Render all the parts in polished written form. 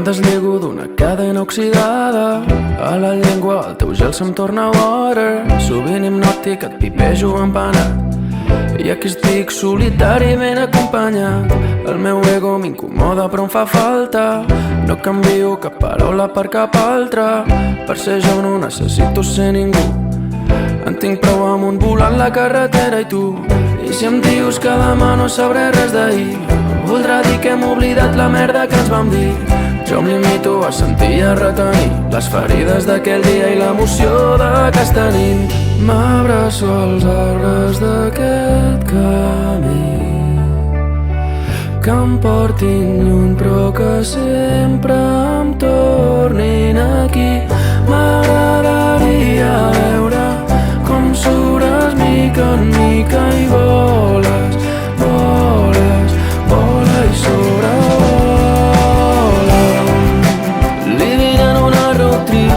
Em desllego d'una cadena oxidada. A la llengua el teu gel se'm torna water. Sovint hipnòtic et pipejo empanat. I aquí estic solitari ben acompanyat. El meu ego m'incomoda però em fa falta. No canvio cap paraula per cap altra. Per ser jo no necessito ser ningú. En tinc prou amunt volant la carretera i tu. I si em dius que demà no sabré res d'ahir, voldrà dir que hem oblidat la merda que ens vam dir. Jo em limito a sentir i a retenir les ferides d'aquell dia i l'emoció d'aquesta nit. M'abraço als arbres d'aquest camí que em portin lluny però que sempre em tornin aquí. M'agradaria veure com sures mica en mica i voles, voles, vola i sobrevola. Living en una road trip,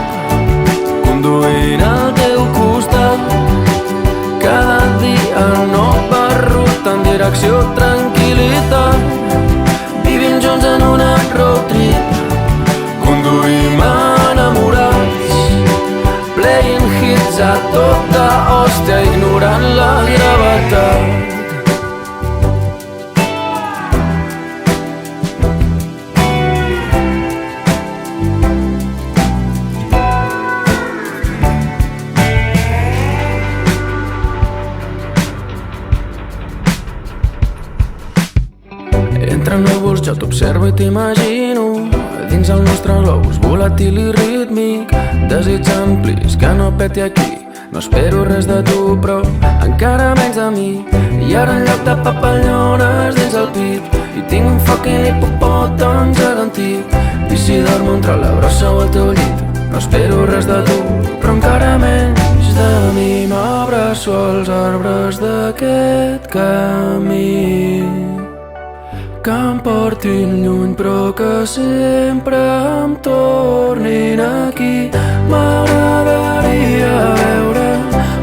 conduint al teu costat, cada dia no per ruta en direcció tranquil·litat. Vivim junts en una road trip, conduïm enamorats, playing hits a tota hòstia ignorant la gravetat. Entre núvols jo t'observo i t'imagino dins el nostre globus volàtil i rítmic, desitjant plis que no peti aquí. No espero res de tu però encara menys de mi. I ara en lloc de papallones dins el pit i tinc un fucking hipopòtam gegantí. I si dormo entre la brossa o el teu llit, no espero res de tu però encara menys de mi. M'abraço als arbres d'aquest camí que em portin lluny però que sempre em tornin aquí. M'agradaria veure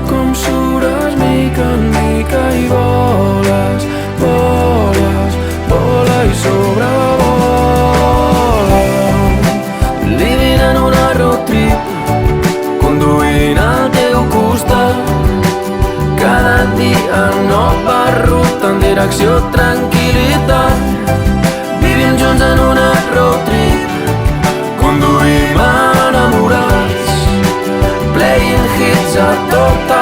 com sures mica en mica i voles, voles, vola i sobrevola. Living en una road trip, conduint al teu costat, cada dia no per ruta en direcció tranquil·litat. Vivim junts en una road trip, conduïm enamorats, playing hits a tota